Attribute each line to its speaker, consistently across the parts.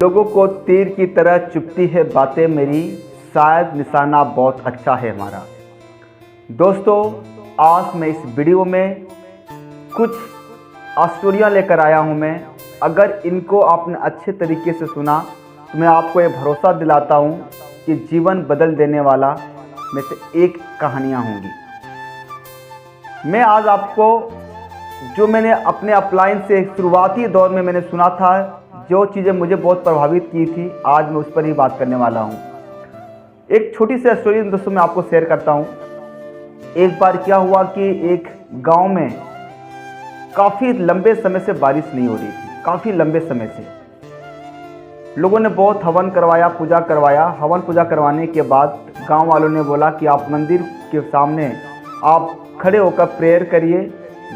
Speaker 1: लोगों को तीर की तरह चुभती है बातें मेरी, शायद निशाना बहुत अच्छा है हमारा। दोस्तों, आज मैं इस वीडियो में कुछ स्टोरियाँ लेकर आया हूँ मैं। अगर इनको आपने अच्छे तरीके से सुना तो मैं आपको ये भरोसा दिलाता हूँ कि जीवन बदल देने वाला में से एक कहानियाँ होंगी। मैं आज आपको जो मैंने अपने अपलाइन से शुरुआती दौर में मैंने सुना था, जो चीज़ें मुझे बहुत प्रभावित की थी, आज मैं उस पर ही बात करने वाला हूँ। एक छोटी सी स्टोरी दोस्तों मैं आपको शेयर करता हूँ। एक बार क्या हुआ कि एक गांव में काफ़ी लंबे समय से बारिश नहीं हो रही थी। काफ़ी लंबे समय से लोगों ने बहुत हवन करवाया, पूजा करवाया। हवन पूजा करवाने के बाद गांव वालों ने बोला कि आप मंदिर के सामने आप खड़े होकर प्रेयर करिए,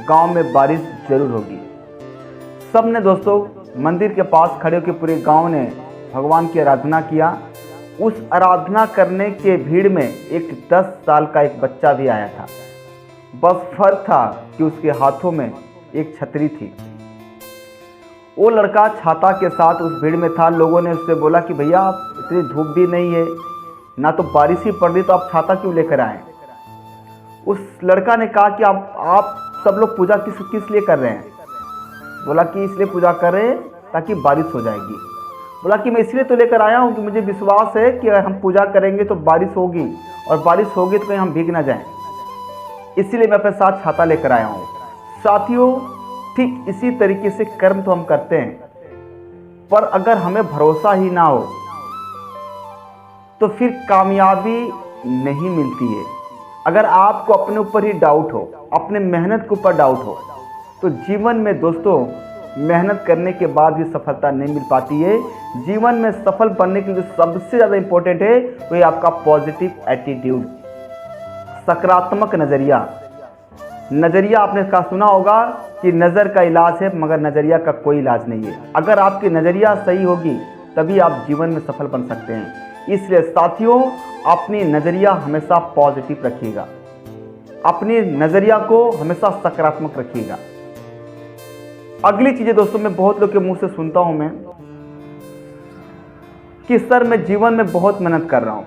Speaker 1: गांव में बारिश जरूर होगी। सब ने दोस्तों मंदिर के पास खड़े होकर पूरे गांव ने भगवान की आराधना किया। उस आराधना करने के भीड़ में एक 10 साल का एक बच्चा भी आया था। बस फर्क था कि उसके हाथों में एक छतरी थी। वो लड़का छाता के साथ उस भीड़ में था। लोगों ने उससे बोला कि भैया, आप इतनी धूप भी नहीं है, ना तो बारिश ही पड़ रही, तो आप छाता क्यों लेकर आए? उस लड़का ने कहा कि आप सब लोग पूजा किस लिए कर रहे हैं? बोला कि इसलिए पूजा कर रहे हैं ताकि बारिश हो जाएगी। बोला कि मैं इसलिए तो लेकर आया हूँ कि मुझे विश्वास है कि अगर हम पूजा करेंगे तो बारिश होगी, और बारिश होगी तो कहीं हम भीग ना जाएं, इसीलिए मैं अपने साथ छाता लेकर आया हूँ। साथियों, ठीक इसी तरीके से कर्म तो हम करते हैं, पर अगर हमें भरोसा ही ना हो तो फिर कामयाबी नहीं मिलती है। अगर आपको अपने ऊपर ही डाउट हो, अपने मेहनत के ऊपर डाउट हो, तो जीवन में दोस्तों मेहनत करने के बाद भी सफलता नहीं मिल पाती है। जीवन में सफल बनने के लिए सबसे ज़्यादा इम्पोर्टेंट है वो है आपका पॉजिटिव एटीट्यूड, सकारात्मक नज़रिया। नज़रिया आपने कहा सुना होगा कि नज़र का इलाज है, मगर नज़रिया का कोई इलाज नहीं है। अगर आपकी नज़रिया सही होगी तभी आप जीवन में सफल बन सकते हैं। इसलिए साथियों, अपनी नज़रिया हमेशा पॉजिटिव रखिएगा, अपनी नज़रिया को हमेशा सकारात्मक रखिएगा। अगली चीज़ें दोस्तों मैं बहुत लोग के मुंह से सुनता हूं मैं कि सर मैं जीवन में बहुत मेहनत कर रहा हूं,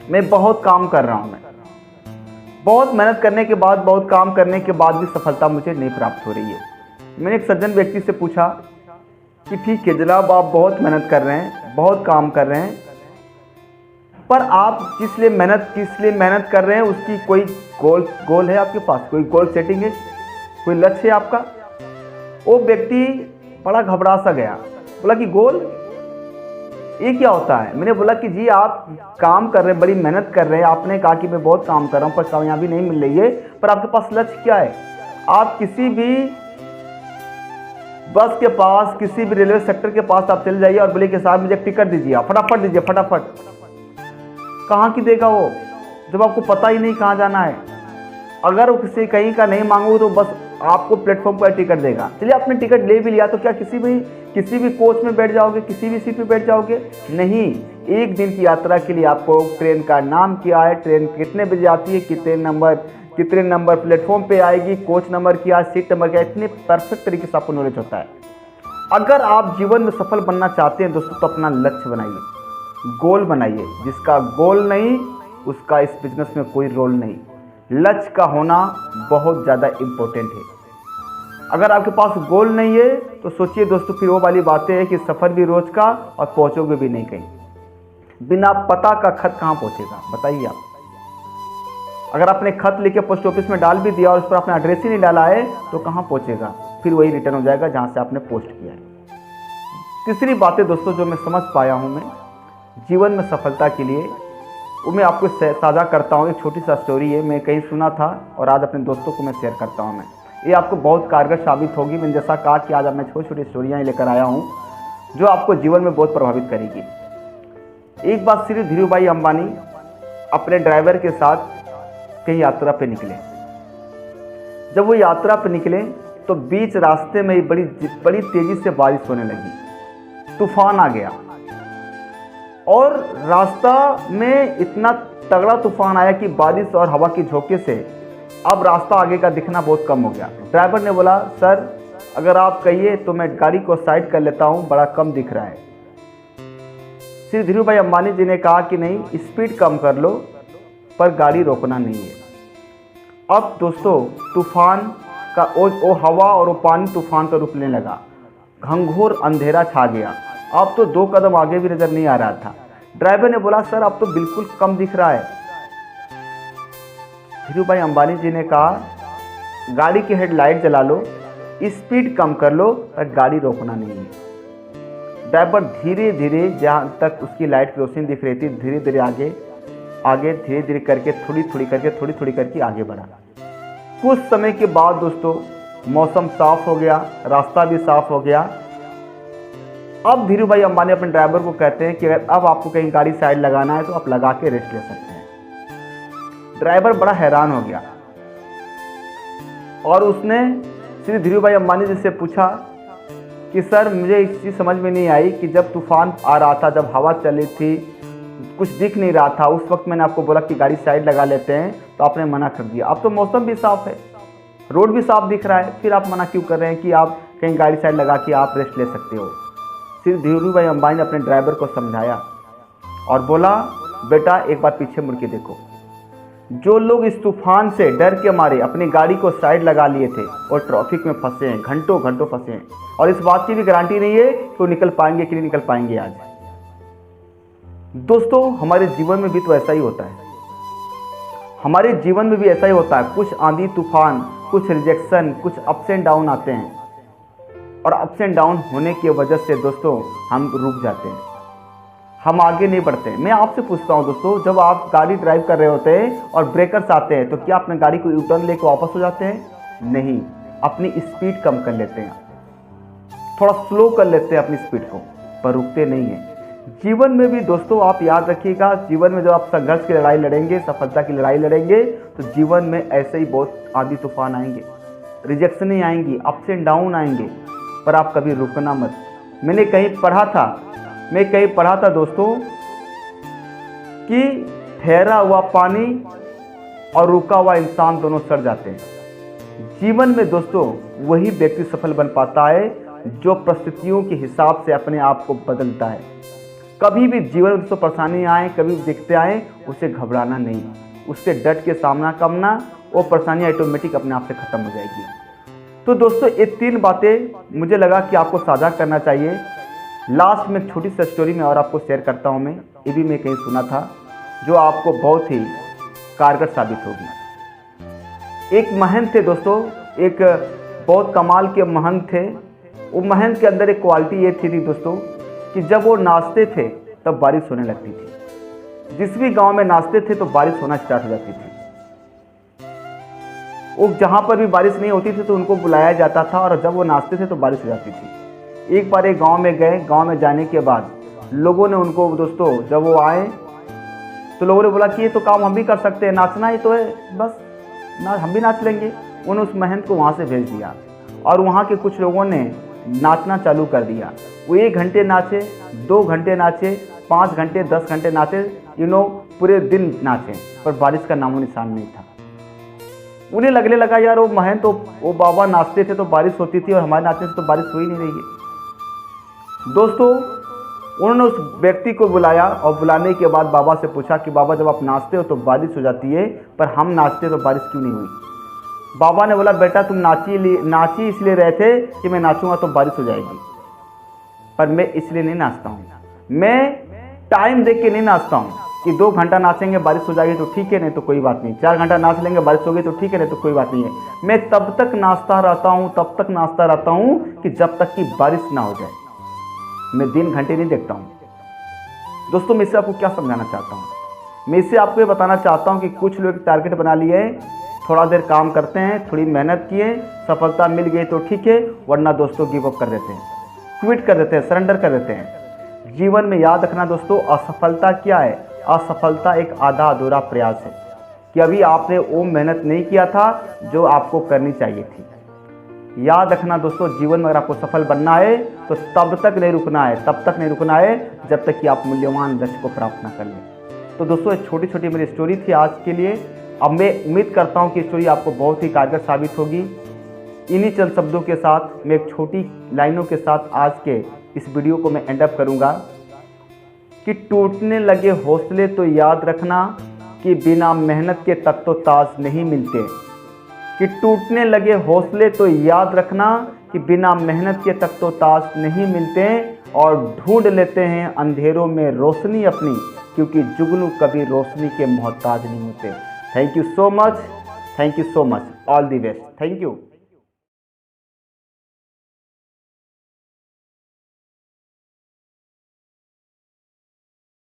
Speaker 1: मैं बहुत काम कर रहा हूं, मैं बहुत मेहनत करने के बाद, बहुत काम करने के बाद भी सफलता मुझे नहीं प्राप्त हो रही है। मैंने एक सज्जन व्यक्ति से पूछा कि ठीक है जनाब, आप बहुत मेहनत कर रहे हैं, बहुत काम कर रहे हैं, पर आप किस लिए मेहनत कर रहे हैं, उसकी कोई गोल है आपके पास? कोई गोल सेटिंग है? कोई लक्ष्य है आपका? वो व्यक्ति बड़ा घबरा सा गया। बोला कि गोल ये क्या होता है? मैंने बोला कि जी, आप काम कर रहे हैं, बड़ी मेहनत कर रहे हैं, आपने कहा कि मैं बहुत काम कर रहा हूँ पर कामयाबी नहीं मिल रही है, पर आपके पास लक्ष्य क्या है? आप किसी भी बस के पास, किसी भी रेलवे सेक्टर के पास आप चले जाइए और बोले कि साहब मुझे टिकट दीजिए, फटाफट दीजिए, फटाफट। कहाँ की देगा वो, जब आपको पता ही नहीं कहाँ जाना है? अगर वो किसी कहीं का नहीं मांगो तो बस आपको प्लेटफॉर्म पर टिकट देगा। चलिए, आपने टिकट ले भी लिया तो क्या किसी भी कोच में बैठ जाओगे, किसी भी सीट पे बैठ जाओगे? नहीं। एक दिन की यात्रा के लिए आपको ट्रेन का नाम क्या है, ट्रेन कितने बजे आती है, कितने नंबर प्लेटफॉर्म पे आएगी, कोच नंबर क्या, सीट नंबर क्या, इतने परफेक्ट तरीके से आपको नॉलेज होता है। अगर आप जीवन में सफल बनना चाहते हैं दोस्तों, तो अपना लक्ष्य बनाइए, गोल बनाइए। जिसका गोल नहीं उसका इस बिजनेस में कोई रोल नहीं। लक्ष्य का होना बहुत ज़्यादा इम्पोर्टेंट है। अगर आपके पास गोल नहीं है तो सोचिए दोस्तों, फिर वो वाली बातें हैं कि सफ़र भी रोज का और पहुंचोगे भी नहीं कहीं। बिना पता का खत कहाँ पहुंचेगा बताइए आप? अगर आपने खत लेके पोस्ट ऑफिस में डाल भी दिया और उस पर अपना एड्रेस ही नहीं डाला है तो कहाँ पहुंचेगा? फिर वही रिटर्न हो जाएगा जहाँ से आपने पोस्ट किया है। तीसरी बातें दोस्तों जो मैं समझ पाया हूँ मैं जीवन में सफलता के लिए, वो मैं आपको साझा करता हूँ। एक छोटी सा स्टोरी है, मैं कहीं सुना था और आज अपने दोस्तों को मैं शेयर करता हूँ। मैं ये आपको बहुत कारगर साबित होगी। मैंने जैसा कहा कि आज मैं छोटी छोटी स्टोरियाँ लेकर आया हूँ जो आपको जीवन में बहुत प्रभावित करेगी। एक बार श्री धीरूभाई अंबानी अपने ड्राइवर के साथ कहीं यात्रा पे निकले। जब वो यात्रा पे निकले तो बीच रास्ते में बड़ी तेजी से बारिश होने लगी, तूफान आ गया और रास्ता में इतना तगड़ा तूफान आया कि बारिश और हवा के झोंके से अब रास्ता आगे का दिखना बहुत कम हो गया। ड्राइवर ने बोला, सर अगर आप कहिए तो मैं गाड़ी को साइड कर लेता हूँ, बड़ा कम दिख रहा है। श्री धीरू भाई अंबानी जी ने कहा कि नहीं, स्पीड कम कर लो पर गाड़ी रोकना नहीं है। अब दोस्तों तूफान का वो हवा और वो पानी तूफान का रूप लेने लगा, घंघोर अंधेरा छा गया। अब तो 2 कदम आगे भी नजर नहीं आ रहा था। ड्राइवर ने बोला सर अब तो बिल्कुल कम दिख रहा है। धीरू भाई अंबानी जी ने कहा गाड़ी की हेडलाइट जला लो, स्पीड कम कर लो पर गाड़ी रोकना नहीं है। ड्राइवर धीरे धीरे जहाँ तक उसकी लाइट की रोशनी दिख रही थी धीरे धीरे आगे धीरे धीरे करके थोड़ी थोड़ी करके आगे बढ़ा। कुछ समय के बाद दोस्तों मौसम साफ हो गया, रास्ता भी साफ हो गया। अब धीरू भाई अंबानी अपने ड्राइवर को कहते हैं कि अगर अब आपको कहीं गाड़ी साइड लगाना है तो आप लगा के रेस्ट ले सकते हैं। ड्राइवर बड़ा हैरान हो गया और उसने श्री धीरू भाई अंबानी जी से पूछा कि सर मुझे एक चीज़ समझ में नहीं आई कि जब तूफान आ रहा था, जब हवा चली थी, कुछ दिख नहीं रहा था, उस वक्त मैंने आपको बोला कि गाड़ी साइड लगा लेते हैं तो आपने मना कर दिया। अब तो मौसम भी साफ है, रोड भी साफ दिख रहा है, फिर आप मना क्यों कर रहे हैं कि आप कहीं गाड़ी साइड लगा के आप रेस्ट ले सकते हो। फिर धीरू भाई अंबानी ने अपने ड्राइवर को समझाया और बोला बेटा एक बार पीछे मुड़ के देखो, जो लोग इस तूफान से डर के मारे अपनी गाड़ी को साइड लगा लिए थे और ट्रैफिक में फंसे हैं, घंटों फंसे हैं, और इस बात की भी गारंटी नहीं है कि वो निकल पाएंगे कि नहीं निकल पाएंगे आज। दोस्तों हमारे जीवन में भी तो ऐसा ही होता है, हमारे जीवन में भी ऐसा ही होता है। कुछ आंधी तूफान, कुछ रिजेक्शन, कुछ अप्स एंड डाउन आते हैं और अप्स एंड डाउन होने की वजह से दोस्तों हम रुक जाते हैं, हम आगे नहीं बढ़ते। मैं आपसे पूछता हूं दोस्तों, जब आप गाड़ी ड्राइव कर रहे होते हैं और ब्रेकर्स आते हैं तो क्या अपने गाड़ी को यू टर्न लेकर वापस हो जाते हैं? नहीं, अपनी स्पीड कम कर लेते हैं, थोड़ा स्लो कर लेते हैं अपनी स्पीड को, पर रुकते नहीं हैं। जीवन में भी दोस्तों आप याद रखिएगा, जीवन में जब आप संघर्ष की लड़ाई लड़ेंगे, सफलता की लड़ाई लड़ेंगे तो जीवन में ऐसे ही बहुत आंधी तूफान आएंगे, रिजेक्शनें आएंगी, अप्स एंड डाउन आएंगे, पर आप कभी रुकना मत। मैं कहीं पढ़ा था दोस्तों कि ठहरा हुआ पानी और रुका हुआ इंसान दोनों सड़ जाते हैं। जीवन में दोस्तों वही व्यक्ति सफल बन पाता है जो परिस्थितियों के हिसाब से अपने आप को बदलता है। कभी भी जीवन में दोस्तों परेशानी आए, कभी भी दिक्कतें आए, उसे घबराना नहीं, उससे डट के सामना करना, वो परेशानी ऑटोमेटिक अपने आप से खत्म हो जाएगी। तो दोस्तों ये 3 बातें मुझे लगा कि आपको साझा करना चाहिए। लास्ट में एक छोटी सी स्टोरी में और आपको शेयर करता हूँ। मैं ये भी मैं कहीं सुना था जो आपको बहुत ही कारगर साबित होगी। एक महंत थे दोस्तों, एक बहुत कमाल के महंत थे। वो महंत के अंदर एक क्वालिटी ये थी दोस्तों कि जब वो नाचते थे तब बारिश होने लगती थी। जिस भी गांव में नाचते थे तो बारिश होना स्टार्ट हो जाती थी। वो जहाँ पर भी बारिश नहीं होती थी तो उनको बुलाया जाता था और जब वो नाचते थे तो बारिश हो जाती थी। एक बार एक गांव में गए, गांव में जाने के बाद लोगों ने उनको दोस्तों जब वो आए तो लोगों ने बोला कि ये तो काम हम भी कर सकते हैं, नाचना ही तो है, बस हम भी नाच लेंगे। उन्होंने उस महंत को वहाँ से भेज दिया और वहाँ के कुछ लोगों ने नाचना चालू कर दिया। वो 1 घंटे नाचे, 2 घंटे नाचे, 5 घंटे, 10 घंटे नाचे, पूरे दिन नाचे, पर बारिश का नामो निशान नहीं था। उन्हें लगने लगा यार वो महंत तो वो बाबा नाचते थे तो बारिश होती थी और हमारे नाचने से तो बारिश हो ही नहीं रही है। दोस्तों उन्होंने उस व्यक्ति को बुलाया और बुलाने के बाद बाबा से पूछा कि बाबा जब आप नाचते हो तो बारिश हो जाती है, पर हम नाचते तो बारिश क्यों नहीं हुई? बाबा ने बोला बेटा तुम नाची इसलिए रहे थे कि मैं नाचूंगा तो बारिश हो जाएगी, पर मैं इसलिए नहीं नाचता हूँ। मैं टाइम देख के नहीं नाचता हूँ कि 2 घंटा नाचेंगे बारिश हो जाएगी तो ठीक है, नहीं तो कोई बात नहीं, 4 घंटा नाच लेंगे बारिश होगी तो ठीक है, नहीं तो कोई बात नहीं है। मैं तब तक नाचता रहता हूँ, तब तक नाचता रहता हूँ कि जब तक कि बारिश ना हो जाए। मैं दिन घंटे नहीं देखता हूँ। दोस्तों मैं इससे आपको क्या समझाना चाहता हूँ? मैं इससे आपको ये बताना चाहता हूँ कि कुछ लोग टारगेट बना लिए, थोड़ा देर काम करते हैं, थोड़ी मेहनत किए, सफलता मिल गई तो ठीक है, वरना दोस्तों गिव अप कर देते हैं, क्विट कर देते हैं, सरेंडर कर देते हैं। जीवन में याद रखना दोस्तों, असफलता क्या है? असफलता एक आधा अधूरा प्रयास है कि अभी आपने वो मेहनत नहीं किया था जो आपको करनी चाहिए थी। याद रखना दोस्तों, जीवन में अगर आपको सफल बनना है तो तब तक नहीं रुकना है, तब तक नहीं रुकना है जब तक कि आप मूल्यवान लक्ष्य को प्राप्त ना कर लें। तो दोस्तों छोटी छोटी मेरी स्टोरी थी आज के लिए। अब मैं उम्मीद करता हूँ कि स्टोरी आपको बहुत ही कारगर साबित होगी। इन्हीं चंद शब्दों के साथ मैं एक छोटी लाइनों के साथ आज के इस वीडियो को मैं एंड अप करूँगा कि टूटने लगे हौसले तो याद रखना कि बिना मेहनत के तख्तो ताज नहीं मिलते। कि टूटने लगे हौसले तो याद रखना कि बिना मेहनत के तख्तो ताज नहीं मिलते, और ढूंढ लेते हैं अंधेरों में रोशनी अपनी, क्योंकि जुगनू कभी रोशनी के मोहताज नहीं होते। Thank you so much, all the best, thank you.